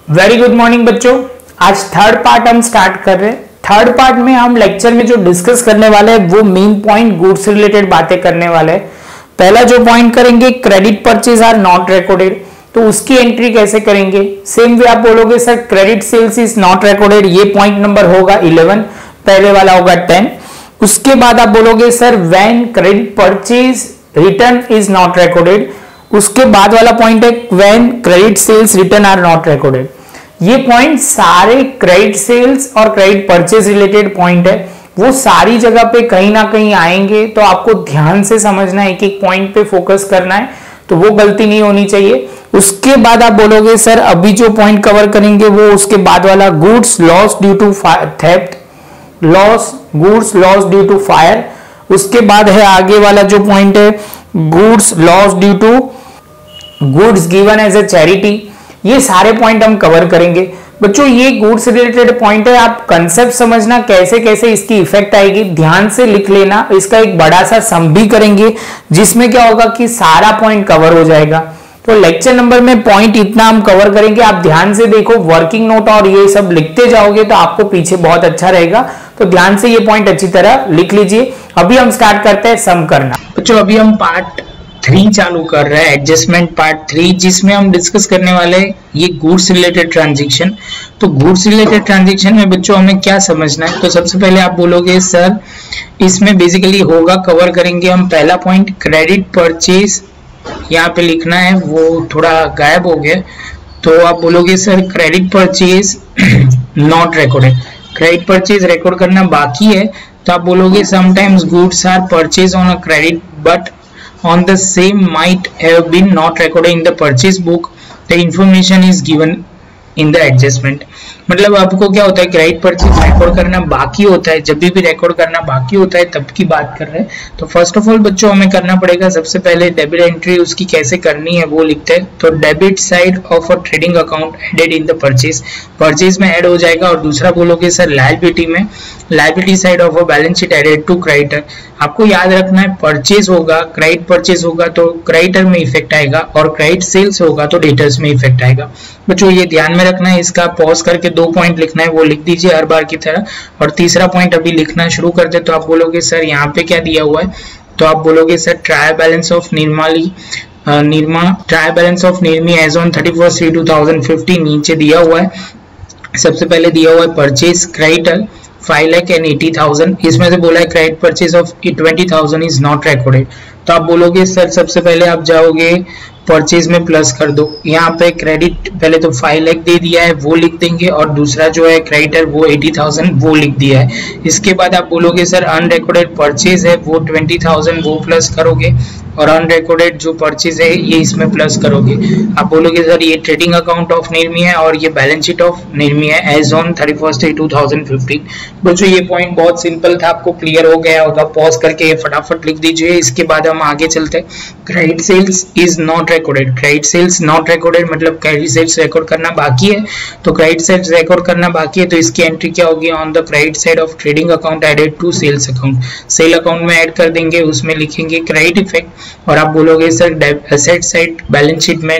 Very good morning बच्चों। आज third part हम स्टार्ट कर रहे हैं। थर्ड पार्ट में हम लेक्चर में जो डिस्कस करने वाले हैं वो मेन पॉइंट गुड्स रिलेटेड बातें करने वाले हैं। पहला जो पॉइंट करेंगे, credit purchase are not recorded, तो उसकी एंट्री कैसे करेंगे। सेम वे आप बोलोगे sir credit sales is not recorded, ये पॉइंट नंबर होगा 11, पहले वाला होगा 10। उसके बाद आप बोलोगे sir when credit purchase return is not recorded, उसके बाद वाला पॉइंट है when credit sales return are not recorded. ये पॉइंट सारे क्रेडिट सेल्स और क्रेडिट परचेज रिलेटेड पॉइंट है, वो सारी जगह पे कहीं ना कहीं आएंगे, तो आपको ध्यान से समझना है, एक एक पॉइंट पे फोकस करना है, तो वो गलती नहीं होनी चाहिए। उसके बाद आप बोलोगे सर अभी जो पॉइंट कवर करेंगे वो उसके बाद वाला goods loss due to theft, goods loss due to fire. उसके बाद है आगे वाला जो पॉइंट है goods loss due to goods given as a charity. ये सारे पॉइंट हम कवर करेंगे बच्चों। ये गुड्स रिलेटेड पॉइंट है, आप कंसेप्ट समझना कैसे कैसे इसकी इफेक्ट आएगी, ध्यान से लिख लेना। इसका एक बड़ा सा सम भी करेंगे जिसमें क्या होगा कि सारा पॉइंट कवर हो जाएगा। तो लेक्चर नंबर में पॉइंट इतना हम कवर करेंगे, आप ध्यान से देखो, वर्किंग नोट और ये सब लिखते जाओगे तो आपको पीछे बहुत अच्छा रहेगा। तो ध्यान से ये पॉइंट अच्छी तरह लिख लीजिए। अभी हम स्टार्ट करते हैं सम करना। बच्चों अभी हम पार्ट 3 चालू कर रहे हैं, एडजस्टमेंट पार्ट 3, जिसमें हम डिस्कस करने वाले हैं ये गुड्स रिलेटेड ट्रांजैक्शन। तो गुड्स रिलेटेड ट्रांजैक्शन में बच्चों हमें क्या समझना है, तो सबसे पहले आप बोलोगे सर इसमें बेसिकली होगा, कवर करेंगे हम पहला पॉइंट क्रेडिट परचेज, यहाँ पे लिखना है वो थोड़ा गायब हो गया, तो आप बोलोगे sir credit purchase not recorded, credit purchase record करना बाकी है, तो आप बोलोगे sometimes goods are purchase on a credit but on the same might have been not recorded in the purchase book, the information is given in the adjustment। मतलब आपको क्या होता है, क्रेडिट परचेज रिकॉर्ड करना बाकी होता है, जब भी रिकॉर्ड करना बाकी होता है तब की बात कर रहे हैं। तो फर्स्ट ऑफ ऑल बच्चों हमें करना पड़ेगा, सबसे पहले डेबिट एंट्री उसकी कैसे करनी है वो लिखते हैं। तो debit side of a trading account added in the purchase में ऐड हो जाएगा। और दूसरा बोलोगे सर लायबिलिटी में, liability side of a balance sheet added to creditor. आपको याद रखना है परचेज होगा, क्रेडिट परचेज होगा तो क्रेडिटर में इफेक्ट आएगा, और क्रेडिट सेल्स होगा तो डेटर्स में इफेक्ट आएगा। बच्चों ये ध्यान में रखना है, इसका पॉज करके 2 पॉइंट लिखना है वो लिख दीजिए हर बार की तरह। और तीसरा पॉइंट अभी लिखना शुरू कर दे, तो आप बोलोगे सर यहाँ पे क्या दिया हुआ है, तो आप बोलोगे sir trial balance of trial balance of निर्मी एज ऑन 31/3/2015 नीचे दिया हुआ है। सबसे पहले दिया हुआ है परचेज क्रेडिटर 5,80,000, इसमें से बोला है credit purchase of 20,000 is not recorded. तो आप बोलोगे सर सबसे पहले आप जाओगे परचेज में प्लस कर दो, यहाँ पे क्रेडिट पहले तो 5 लाख दे दिया है वो लिख देंगे, और दूसरा जो है क्रेडिटर वो 80,000 वो लिख दिया है। इसके बाद आप बोलोगे सर अनरिकॉर्डेड परचेज है वो 20,000 वो प्लस करोगे, और अनरिकॉर्डेड जो परचेज है ये इसमें प्लस करोगे। आप बोलोगे सर ये ट्रेडिंग अकाउंट ऑफ निर्मी है और ये बैलेंस शीट ऑफ निर्मी है एज ऑन 31/3/2015। बच्चों ये पॉइंट बहुत सिंपल था, आपको क्लियर हो गया होगा, पॉज करके ये फटाफट लिख दीजिए। इसके बाद हम आगे चलते हैं। Credit sales is not recorded, credit sales not recorded मतलब क्रेडिट सेल्स रिकॉर्ड करना बाकी है। तो क्रेडिट सेल्स रिकॉर्ड करना बाकी है तो इसकी एंट्री क्या होगी, on the credit side of trading account added to sales account, sale account में ऐड कर देंगे, उसमें लिखेंगे क्रेडिट इफेक्ट। और आप बोलोगे sir asset side balance sheet में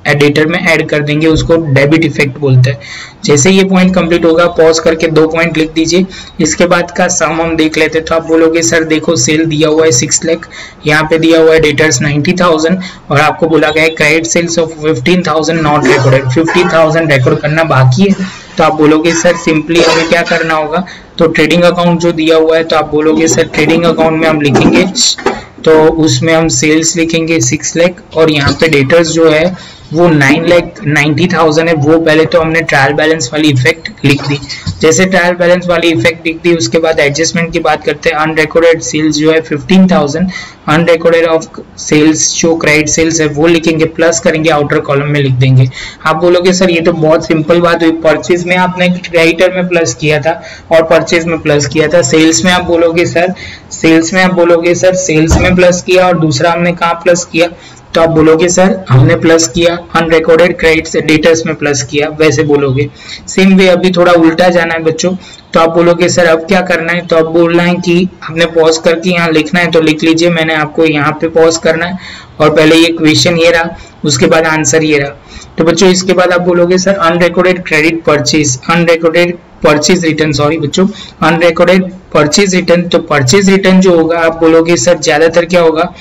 एडिटर में ऐड कर देंगे, उसको डेबिट इफेक्ट बोलते हैं। जैसे ये पॉइंट कंप्लीट होगा पॉज करके 2 पॉइंट लिख दीजिए। इसके बाद का सम हम देख लेते हैं। तो आप बोलोगे सर देखो सेल दिया हुआ है 6 लाख, यहाँ पे दिया हुआ है डेटर्स 90,000, और आपको बोला गया है credit sales of 15,000 not recorded, 50,000 record करना बाकी है। तो आप बोलोगे सर सिंपली हमें क्या करना होगा, तो ट्रेडिंग अकाउंट जो दिया हुआ है तो आप बोलोगे सर ट्रेडिंग अकाउंट में हम लिखेंगे, तो उसमें हम सेल्स लिखेंगे 6 लाख, और यहाँ पे डेटर्स जो है वो 9,90,000 है, वो पहले तो हमने ट्रायल बैलेंस वाली इफेक्ट लिख दी। जैसे ट्रायल बैलेंस वाली इफेक्ट लिख दी उसके बाद एडजस्टमेंट की बात करते हैं। अनरिकॉर्डेड सेल्स जो है 15,000, अनरिकॉर्डेड ऑफ सेल्स जो क्रेडिट सेल्स है वो लिखेंगे, प्लस करेंगे, आउटर कॉलम में लिख देंगे। आप बोलोगे सर ये तो बहुत सिंपल बात हुई, परचेज में आपने क्रेडिटर में प्लस किया था और परचेज में प्लस किया था, सेल्स में आप बोलोगे सर सेल्स में प्लस किया, और दूसरा हमने कहाँ प्लस किया, तो आप बोलोगे सर हमने प्लस किया, अनरिकॉर्डेड क्रेडिट्स डेटर्स में प्लस किया, वैसे बोलोगे। सेम वे अभी थोड़ा उल्टा जाना है बच्चों, तो आप बोलोगे सर अब क्या करना है, तो आप बोलना है कि आपने पॉज करके यहाँ लिखना है तो लिख लीजिए, मैंने आपको यहाँ पे पॉज करना है और पहले ये क्वेश्चन ये रहा, उसके बाद आंसर ये रहा। तो बच्चों इसके बाद आप बोलोगे sir unrecorded credit purchase, unrecorded purchase return, sorry बच्चों अनरिकॉर्डेड परचेज रिटर्न। तो परचेज रिटर्न जो होगा आप बोलोगे सर ज्यादातर क्या होगा,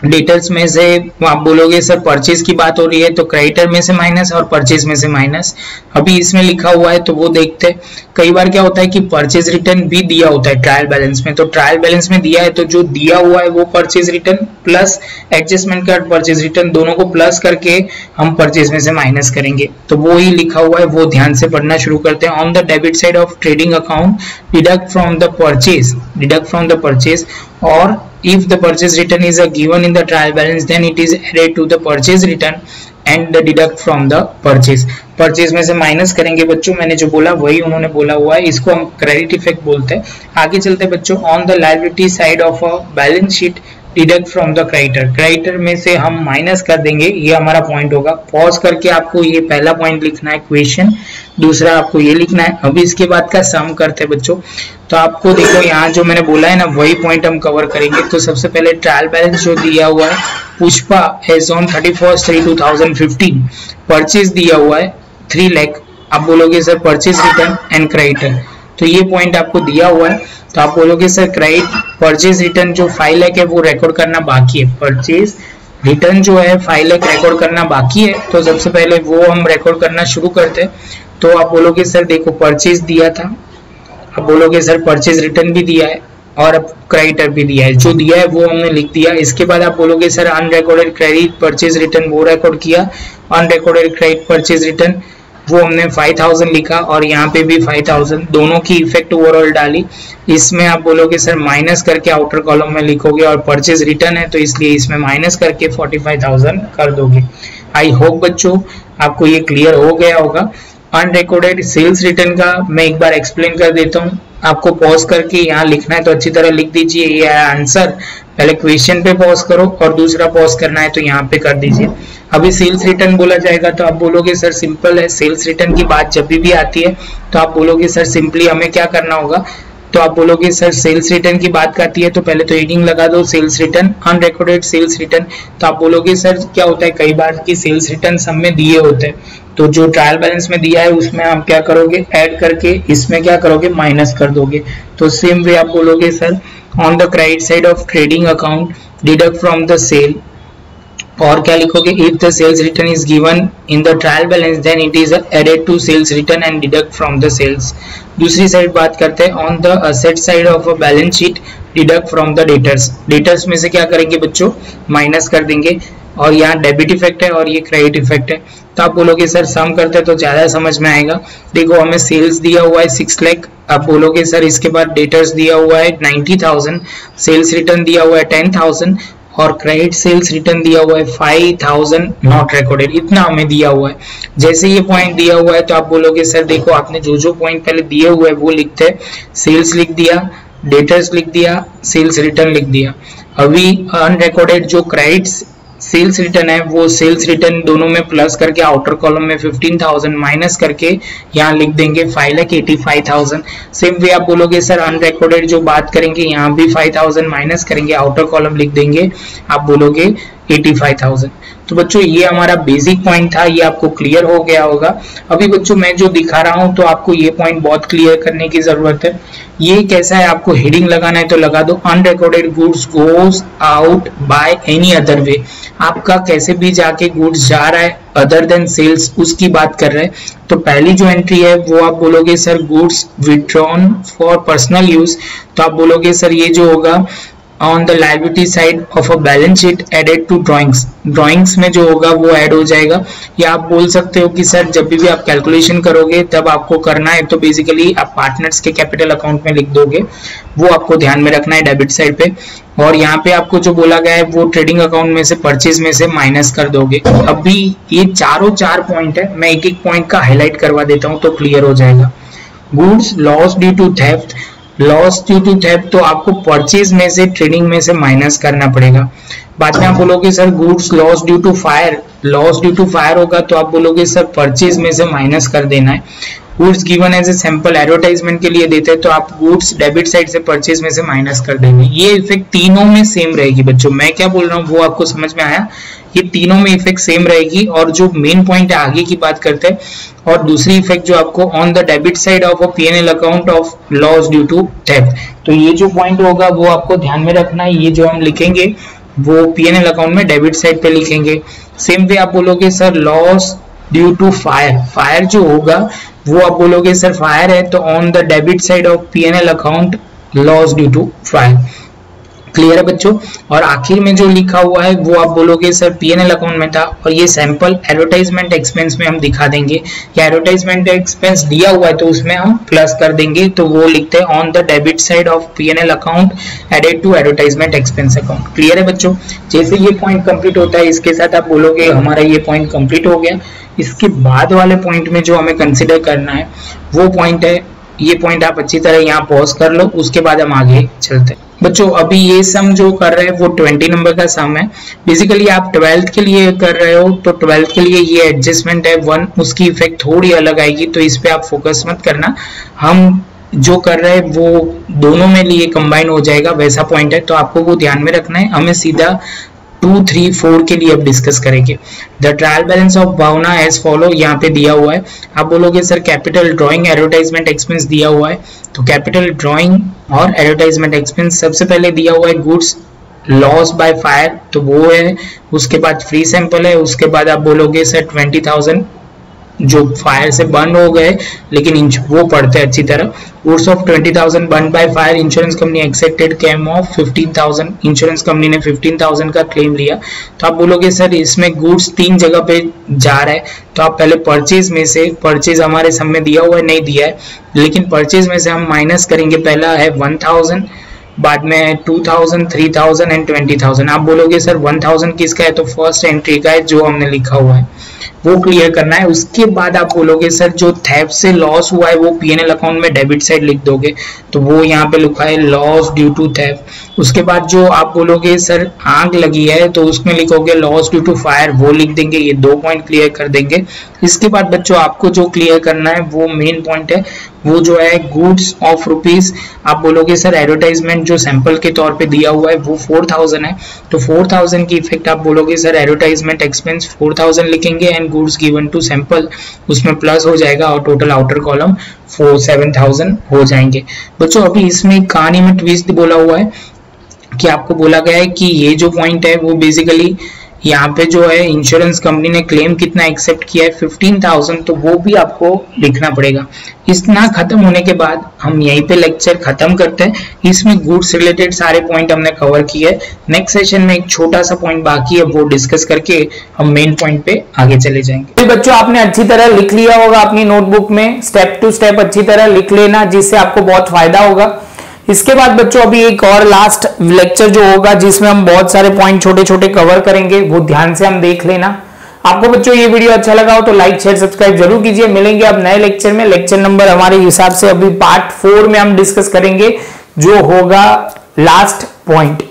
डेटर्स में से आप बोलोगे सर परचेज की बात हो रही है तो क्रेडिटर में से माइनस और परचेज में से माइनस। अभी इसमें लिखा हुआ है तो वो देखते हैं। कई बार क्या होता है कि परचेज रिटर्न भी दिया होता है ट्रायल बैलेंस में, तो ट्रायल बैलेंस में दिया है तो जो दिया हुआ है वो परचेज रिटर्न प्लस एडजस्टमेंट का परचेज रिटर्न दोनों को प्लस करके हम परचेज में से माइनस करेंगे, तो वो ही लिखा हुआ है, वो ध्यान से पढ़ना शुरू करते हैं। On the debit side of trading account deduct from the purchase, और if the purchase return is given in the trial balance then it is added to the purchase return and deduct from the purchase। Purchase में से minus करेंगे बच्चों, मैंने जो बोला वही उन्होंने बोला हुआ है, इसको हम क्रेडिट इफेक्ट बोलते हैं। आगे चलते बच्चों, on the liability side of a balance sheet deduct from the creditor, creditor में से हम माइनस कर देंगे, ये हमारा पॉइंट होगा। पॉज करके आपको ये पहला पॉइंट लिखना है क्वेश्चन, दूसरा आपको ये लिखना है। अभी इसके बाद का सम करते हैं बच्चों, तो आपको देखो यहाँ जो मैंने बोला है ना वही पॉइंट हम कवर करेंगे। तो सबसे पहले ट्रायल बैलेंस जो दिया हुआ है, पुष्पा एज ऑन 31/3/2015 परचेज दिया हुआ है 3 लाख, आप बोलोगे sir purchase return and creditor, तो ये पॉइंट आपको दिया हुआ है। तो आप बोलोगे सर क्रेडिट परचेज रिटर्न जो 5 लाख है वो रिकॉर्ड करना बाकी है, परचेज रिटर्न जो है 5 लाख रिकॉर्ड करना बाकी है, तो सबसे पहले वो हम रिकॉर्ड करना शुरू करते हैं। तो आप बोलोगे सर देखो परचेज दिया था, आप बोलोगे सर परचेज रिटर्न भी दिया है और अब क्रेडिटर भी दिया है, जो दिया है वो हमने लिख दिया। इसके बाद आप बोलोगे sir unrecorded credit purchase return वो रिकॉर्ड किया, अनरिकॉर्डेड क्रेडिट परचेज रिटर्न वो हमने 5000 लिखा और यहाँ पे भी 5000, दोनों की इफेक्ट ओवरऑल डाली। इसमें आप बोलोगे सर माइनस करके आउटर कॉलम में लिखोगे और परचेज रिटर्न है तो इसलिए इसमें माइनस करके 45,000 कर दोगे। आई होप बच्चों आपको ये क्लियर हो गया होगा। अनरिकॉर्डेड सेल्स रिटर्न का मैं एक बार एक्सप्लेन कर देता हूँ, आपको पॉज करके यहाँ लिखना है तो अच्छी तरह लिख दीजिए, ये आंसर पहले क्वेश्चन पे पॉज करो और दूसरा पॉज करना है तो यहाँ पे कर दीजिए। अभी सेल्स रिटर्न बोला जाएगा तो आप बोलोगे सर सिंपल है, सेल्स रिटर्न की बात जब भी आती है तो आप बोलोगे सर सिंपली हमें क्या करना होगा, तो आप बोलोगे सर सेल्स रिटर्न की बात आती है तो पहले तो हेडिंग लगा दो sales return, unrecorded sales return. तो आप बोलोगे सर क्या होता है कई बार कि सेल्स रिटर्न सब में दिए होते हैं, तो जो ट्रायल बैलेंस में दिया है उसमें आप क्या करोगे ऐड करके इसमें क्या करोगे माइनस कर दोगे। तो सेम वे आप बोलोगे sir on the credit side of trading account deduct from the sale, और क्या लिखोगे if the sales return is given in the trial balance then it is added to sales return and deduct from the sales. दूसरी साइड बात करते हैं, on the asset side of a balance sheet deduct from the debtors, debtors में से क्या करेंगे बच्चों माइनस कर देंगे, और यहाँ डेबिट इफेक्ट है और ये क्रेडिट इफेक्ट है। तो आप बोलोगे सर सम करते हैं तो ज्यादा समझ में आएगा। देखो हमें सेल्स दिया हुआ है 6 लाख, आप बोलोगे सर इसके बाद डेटर्स दिया हुआ है 90,000, सेल्स रिटर्न दिया हुआ है 10,000 और क्रेडिट सेल्स रिटर्न दिया हुआ है 5,000 नॉट रिकॉर्डेड, इतना हमें दिया हुआ है। जैसे ये पॉइंट दिया हुआ है तो आप बोलोगे सर देखो आपने जो जो पॉइंट पहले दिए हुए है वो लिखते हैं, सेल्स लिख दिया, डेटर्स लिख दिया, सेल्स रिटर्न लिख दिया। अभी अनरिकॉर्डेड जो क्रेडिट सेल्स रिटर्न है वो सेल्स रिटर्न दोनों में प्लस करके आउटर कॉलम में 15,000 माइनस करके यहाँ लिख देंगे 5,85,000। सेम वे आप बोलोगे सर अनरिकॉर्डेड जो बात करेंगे यहाँ भी 5,000 माइनस करेंगे, आउटर कॉलम लिख देंगे, आप बोलोगे 85,000। तो बच्चों ये हमारा बेसिक पॉइंट था, ये आपको क्लियर हो गया होगा। अभी बच्चों मैं जो दिखा रहा हूं तो आपको ये पॉइंट बहुत क्लियर करने की जरूरत है। ये कैसा है, आपको हेडिंग लगाना है तो लगा दो unrecorded goods goes out by any other way, आपका कैसे भी जाके गुड्स जा रहा है अदर देन सेल्स उसकी बात कर रहे हैं। तो पहली जो एंट्री है वो आप बोलोगे sir goods withdrawn for personal use, तो आप बोलोगे सर ये जो होगा on the liability side of a balance sheet added to drawings, drawings में जो होगा वो ऐड हो जाएगा। या आप बोल सकते हो कि सर जब भी आप कैलकुलेशन करोगे तब आपको करना है तो बेसिकली आप पार्टनर्स के कैपिटल अकाउंट में लिख दोगे, वो आपको ध्यान में रखना है डेबिट साइड पे। और यहाँ पे आपको जो बोला गया है वो ट्रेडिंग अकाउंट में से परचेज में से माइनस कर दोगे। अभी ये चारों 4 पॉइंट है, मैं एक एक पॉइंट का हाईलाइट करवा देता हूँ तो क्लियर हो जाएगा। Goods loss due to theft, loss due to theft तो आपको परचेज में से ट्रेडिंग में से माइनस करना पड़ेगा। बाद में आप बोलोगे sir goods loss due to fire, loss due to fire होगा तो आप बोलोगे सर परचेज में से माइनस कर देना है। Goods given as a sample advertisement के लिए देते हैं तो आप गुड्स डेबिट साइड से परचेज में से माइनस कर देंगे। ये इफेक्ट तीनों में सेम रहेगी बच्चों, मैं क्या बोल रहा हूँ वो आपको समझ में आया? ये तीनों में इफेक्ट सेम रहेगी। और जो मेन पॉइंट है आगे की बात करते हैं, और दूसरी इफेक्ट जो आपको on the debit side of a P&L account of loss due to theft, तो ये जो पॉइंट होगा वो आपको ध्यान में रखना है। ये जो हम लिखेंगे वो P&L अकाउंट में डेबिट साइड पे लिखेंगे। सेम वे आप बोलोगे sir loss due to fire, fire जो होगा वो आप बोलोगे सर फायर है तो on the debit side of P&L account loss due to fire. Clear है बच्चों? और आखिर में जो लिखा हुआ है वो आप बोलोगे सर P&L अकाउंट में था, और ये सैंपल एडवर्टाइजमेंट एक्सपेंस में हम दिखा देंगे, या एडवर्टाइजमेंट एक्सपेंस दिया हुआ है तो उसमें हम प्लस कर देंगे, तो वो लिखते हैं on the debit side of P&L account added to advertisement expense account. Clear है बच्चों? जैसे ये पॉइंट कंप्लीट होता है इसके साथ आप बोलोगे हमारा ये पॉइंट कंप्लीट हो गया। इसके बाद वाले पॉइंट में जो हमें कंसिडर करना है वो पॉइंट है, ये पॉइंट आप अच्छी तरह यहाँ पॉज कर लो, उसके बाद हम आगे चलते हैं। बच्चों अभी ये सम जो कर रहे हैं वो 20 नंबर का सम है। बेसिकली आप 12th के लिए कर रहे हो तो 12th के लिए ये एडजस्टमेंट है 1, उसकी इफेक्ट थोड़ी अलग आएगी तो इस पे आप फोकस मत करना। हम जो कर रहे हैं वो दोनों में लिए कंबाइन हो जाएगा, वैसा पॉइंट है तो आपको वो ध्यान में रखना है। हमें सीधा 2, 3, 4 के लिए अब डिस्कस करेंगे। The trial balance of Bhavna as follow, यहाँ पे दिया हुआ है। आप बोलोगे sir capital drawing advertisement expense दिया हुआ है, तो कैपिटल ड्राइंग और एडवर्टाइजमेंट एक्सपेंस सबसे पहले दिया हुआ है गुड्स लॉस बाय फायर, तो वो है। उसके बाद फ्री सैंपल है, उसके बाद आप बोलोगे सर 20,000 जो फायर से बर्न हो गए लेकिन वो पढ़ते हैं अच्छी तरह। Goods of 20,000 burn by fire, insurance company accepted claim of 15,000, insurance company ने 15,000 का क्लेम लिया। तो आप बोलोगे सर इसमें गुड्स 3 जगह पे जा रहा है, तो आप पहले परचेज में से, परचेज हमारे सब में दिया हुआ है नहीं दिया है, लेकिन परचेज में से हम माइनस करेंगे। पहला है 1,000, बाद में है 2,000, 3,000 एंड 20,000। आप बोलोगे सर 1,000 किसका है, तो फर्स्ट एंट्री का है जो हमने लिखा हुआ है, वो क्लियर करना है। उसके बाद आप बोलोगे सर जो थेफ्ट से लॉस हुआ है वो P&L अकाउंट में डेबिट साइड लिख दोगे, तो वो यहाँ पे लिखा है लॉस ड्यू टू थेफ्ट। उसके बाद जो आप बोलोगे सर आग लगी है तो उसमें लिखोगे लॉस ड्यू टू फायर, वो लिख देंगे। ये 2 पॉइंट क्लियर कर देंगे। इसके बाद बच्चों आपको जो क्लियर करना है वो मेन पॉइंट है, वो जो है गुड्स ऑफ रुपीज। आप बोलोगे सर एडवर्टाइजमेंट जो सैंपल के तौर पे दिया हुआ है वो 4,000 है, तो 4,000 की इफेक्ट आप बोलोगे सर एडवर्टाइजमेंट एक्सपेंस 4,000 लिखेंगे and goods given to sample उसमें प्लस हो जाएगा और टोटल आउटर कॉलम 7,000 हो जाएंगे। बच्चों अभी इसमें कहानी में ट्विस्ट बोला हुआ है कि आपको बोला गया है कि ये जो पॉइंट है वो बेसिकली यहाँ पे जो है इंश्योरेंस कंपनी ने क्लेम कितना एक्सेप्ट किया है 15,000, तो वो भी आपको लिखना पड़ेगा। इतना खत्म होने के बाद हम यहीं पे लेक्चर खत्म करते हैं। इसमें गुड्स रिलेटेड सारे पॉइंट हमने कवर किए। नेक्स्ट सेशन में एक छोटा सा पॉइंट बाकी है, वो डिस्कस करके हम मेन पॉइंट पे आगे चले जाएंगे। तो बच्चों आपने अच्छी तरह लिख लिया होगा अपनी नोटबुक में, स्टेप टू स्टेप अच्छी तरह लिख लेना जिससे आपको बहुत फायदा होगा। इसके बाद बच्चों अभी एक और लास्ट लेक्चर जो होगा जिसमें हम बहुत सारे पॉइंट छोटे छोटे कवर करेंगे, वो ध्यान से हम देख लेना। आपको बच्चों ये वीडियो अच्छा लगा हो तो लाइक शेयर सब्सक्राइब जरूर कीजिए। मिलेंगे अब नए लेक्चर में। लेक्चर नंबर हमारे हिसाब से अभी पार्ट 4 में हम डिस्कस करेंगे जो होगा लास्ट पॉइंट।